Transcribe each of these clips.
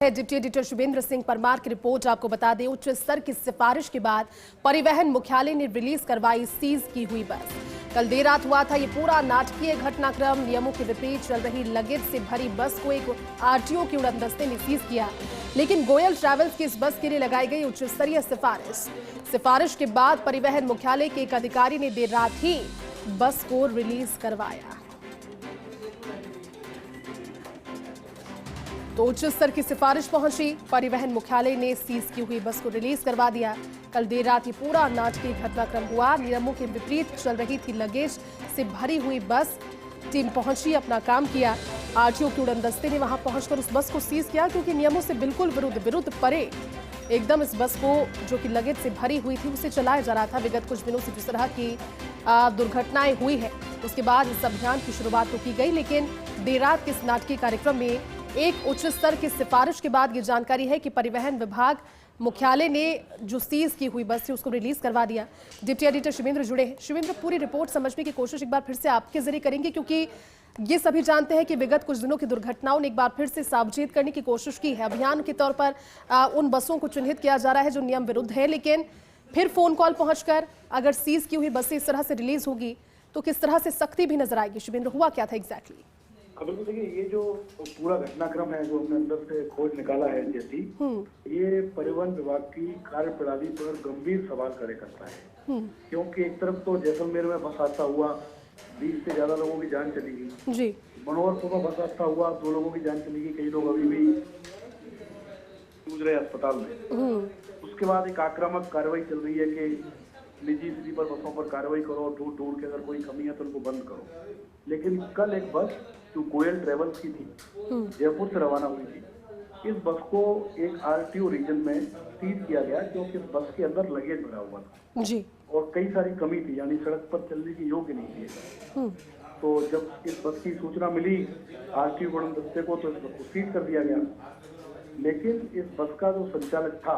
Deputy editor Shubhendra Singh Parmar की report आपको बता दें। उच्च स्तर की सिफारिश के बाद परिवहन मुख्यालय ने रिलीज करवाई सीज की हुई बस। कल देर रात हुआ था ये पूरा नाटकीय घटनाक्रम। नियमों के विपरीत चल रही लगेज से भरी बस को एक आरटीओ की उड़नदस्ते ने सीज किया, लेकिन गोयल ट्रैवल्स की इस बस के लिए लगाई गई उच्च स्तरीय सिफारिश के बाद परिवहन मुख्यालय के एक अधिकारी ने देर रात ही बस को रिलीज करवाया। तो उच्च स्तर की सिफारिश पहुंची, परिवहन मुख्यालय ने सीज की हुई बस को रिलीज करवा दिया। कल देर रात ये पूरा नाटकीय घटनाक्रम हुआ। नियमों के विपरीत चल रही थी लगेज से भरी हुई बस। टीम पहुंची, अपना काम किया। आरटीओ की उड़नदस्ते ने वहां पहुंचकर उस बस को सीज किया, क्योंकि नियमों से बिल्कुल विरुद्ध परे एकदम इस बस को, जो कि लगेज से भरी हुई थी, उसे चलाया जा रहा था। विगत कुछ दिनों से जिस तरह की दुर्घटनाएं हुई है, उसके बाद इस अभियान की शुरुआत तो की गई, लेकिन देर रात के इस नाटकीय कार्यक्रम में एक उच्च स्तर की सिफारिश के बाद ये जानकारी है कि परिवहन विभाग मुख्यालय ने जो सीज की हुई बस थी उसको रिलीज करवा दिया। डिप्टी एडिटर शुभेंद्र जुड़े हैं। शुभेंद्र, पूरी रिपोर्ट समझने की कोशिश एक बार फिर से आपके जरिए करेंगे, क्योंकि ये सभी जानते हैं कि विगत कुछ दिनों की दुर्घटनाओं ने एक बार फिर से सावचेत करने की कोशिश की है। अभियान के तौर पर उन बसों को चिन्हित किया जा रहा है जो नियम विरुद्ध है, लेकिन फिर फोन कॉल पहुंचकर अगर सीज की हुई बसें इस तरह से रिलीज होगी तो किस तरह से सख्ती भी नजर आएगी। शुभेंद्र, हुआ क्या था एग्जैक्टली? बिल्कुल, देखिए, ये जो पूरा घटनाक्रम है जो हमने अंदर से खोज निकाला है जैसी, ये परिवहन विभाग की कार्य प्रणाली पर गंभीर सवाल खड़े करता है। क्योंकि एक तरफ तो जैसलमेर में बस हादसा हुआ, 20 से ज्यादा लोगों की जान चली गई जी। मनोहरपुर में बस हादसा हुआ, 2 लोगों की जान चली गई, कई लोग अभी भी जूझ रहे अस्पताल में। उसके बाद एक आक्रामक कार्रवाई चल रही है कि निजी स्लीपर बसों पर कार्रवाई करो, ढूंढ के अगर कोई कमी है तो उनको बंद करो। लेकिन कल एक बस जो गोयल ट्रैवल्स की थी, जयपुर से रवाना हुई थी, इस बस को एक आरटीओ रीजन में सीज किया गया, क्योंकि इस बस के अंदर लगेज भरा हुआ था जी, और कई सारी कमी थी, यानी सड़क पर चलने की योग्य नहीं थी। तो जब इस बस की सूचना मिली आरटीओ उड़नदस्ते को, तो इस बस को सीज कर दिया गया। लेकिन इस बस का जो संचालक था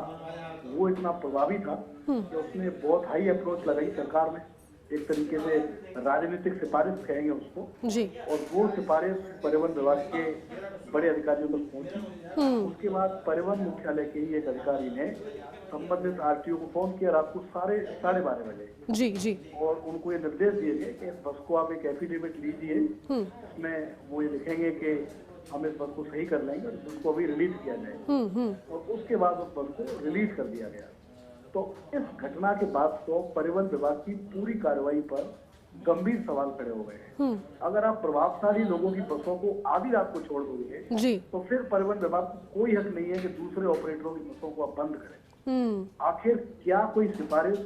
वो इतना प्रभावी था कि उसने बहुत हाई अप्रोच लगाई सरकार में, एक तरीके से राजनीतिक सिफारिश कहेंगे उसको जी। और वो सिफारिश परिवहन विभाग के बड़े अधिकारियों तक पहुंची। उसके बाद परिवहन मुख्यालय के ही एक अधिकारी ने संबंधित आरटीओ को फोन किया रात को 12:30 बजे जी जी, और उनको ये निर्देश दिए गए कि इस बस को आप एक एफिडेविट लीजिए, इसमें वो ये लिखेंगे कि हम इस बस को सही कर लेंगे और उसको अभी रिलीज किया जाए। और उसके बाद उस बस को रिलीज कर दिया गया। तो इस घटना के बाद तो परिवहन विभाग की पूरी कार्रवाई पर गंभीर सवाल खड़े हो गए हैं। अगर आप प्रभावशाली लोगों की बसों को आधी रात को छोड़ दोगे तो फिर परिवहन विभाग को कोई हक नहीं है कि दूसरे ऑपरेटरों की बसों को आप बंद करें। आखिर क्या कोई सिफारिश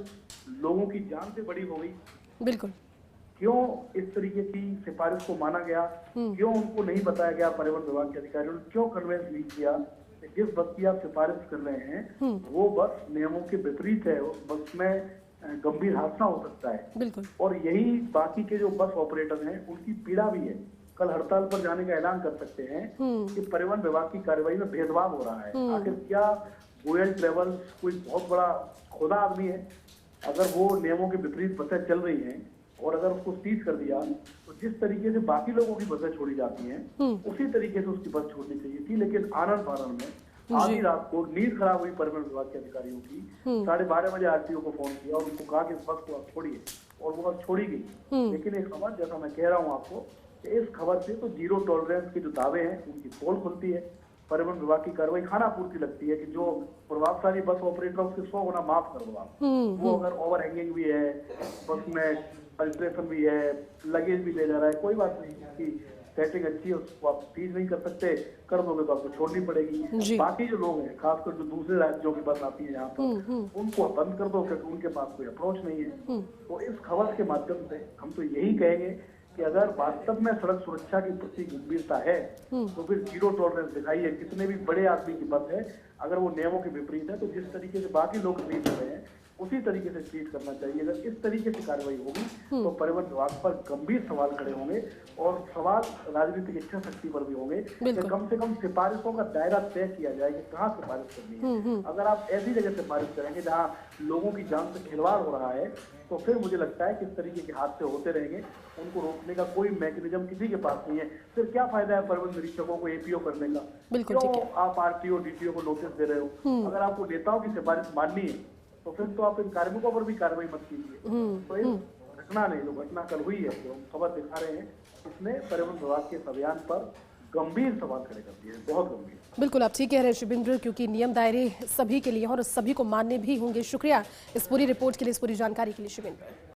लोगों की जान से बड़ी हो गई? बिल्कुल। क्यों इस तरीके की सिफारिश को माना गया? क्यों उनको नहीं बताया गया? परिवहन विभाग के अधिकारियों ने क्यों कन्वेंस नहीं किया? जिस बस की आप सिफारिश कर रहे हैं वो बस नियमों के विपरीत है, उस बस में गंभीर हादसा हो सकता है। बिल्कुल। और यही बाकी के जो बस ऑपरेटर हैं उनकी पीड़ा भी है। कल हड़ताल पर जाने का ऐलान कर सकते हैं कि परिवहन विभाग की कार्रवाई में भेदभाव हो रहा है। आखिर क्या गोयल ट्रैवल्स कोई बहुत बड़ा खुदा आदमी है? अगर वो नियमों के विपरीत बसें चल रही हैं और अगर उसको सीज कर दिया तो जिस तरीके से बाकी लोगों की बसें छोड़ी जाती हैं उसी तरीके से उसकी बस छोड़नी चाहिए थी। लेकिन आनंद फानन में आधी रात को नींद खराब हुई परिवहन विभाग के अधिकारियों की। 12:30 बजे आरटीओ को फोन किया और उनको कहा कि इस बस को आप छोड़िए, और वो बस छोड़ी गई। लेकिन एक खबर, जैसा मैं कह रहा हूँ आपको, कि इस खबर से तो जीरो टॉलरेंस के जो दावे हैं उनकी पोल खुलती है। परिवहन विभाग की कार्रवाई खाना पूर्ति लगती है कि जो प्रभावशाली बस ऑपरेटर उसके 100 गुना माफ कर दो आप। वो अगर ओवर हैंगिंग भी है, बस में अल्ट्रेशन भी है, लगेज भी ले जा रहा है, कोई बात नहीं, उसकी सेटिंग अच्छी है, उसको आप सीज नहीं कर सकते, कर दोगे तो आपको छोड़नी पड़ेगी। बाकी जो लोग हैं, खासकर जो दूसरे राज्यों की बस आती है यहाँ पर, उनको बंद कर दो, क्योंकि उनके पास कोई अप्रोच नहीं है। तो इस खबर के माध्यम से हम तो यही कहेंगे कि अगर वास्तव में सड़क सुरक्षा की प्रति गंभीरता है तो फिर जीरो टॉलरेंस दिखाइए। कितने भी बड़े आदमी की बस है, अगर वो नियमों के विपरीत है तो जिस तरीके से बाकी लोग रिलीज कर रहे हैं उसी तरीके से ट्रीट करना चाहिए। अगर इस तरीके से कार्रवाई होगी तो परिवहन विभाग पर गंभीर सवाल खड़े होंगे और सवाल राजनीतिक इच्छा शक्ति पर भी होंगे कि कम से कम सिफारिशों का दायरा तय किया जाए कि कहाँ सिफारिश करनी है। अगर आप ऐसी जगह सिफारिश करेंगे जहाँ लोगों की जान से खिलवाड़ हो रहा है तो फिर मुझे लगता है कि इस तरीके के हादसे होते रहेंगे, उनको रोकने का कोई मैकेनिज्म किसी के पास नहीं है। फिर क्या फायदा है परिवहन निरीक्षकों को एपीओ करने का? क्यों आप आरटीओ डीटीओ को नोटिस दे रहे हो? अगर आपको नेताओं की सिफारिश माननी है तो फिर तो आप इन कार्मिकों पर भी कार्रवाई मत कीजिए। तो इस घटना नहीं, जो घटना कल हुई है, जो हम खबर दिखा रहे हैं, इसने परिवहन विभाग के इस अभियान पर गंभीर सवाल खड़े कर दिए, बहुत गंभीर। बिल्कुल, आप ठीक कह रहे हैं शुभेंद्र, क्योंकि नियम दायरे सभी के लिए और सभी को मानने भी होंगे। शुक्रिया इस पूरी रिपोर्ट के लिए, इस पूरी जानकारी के लिए शुभेंद्र।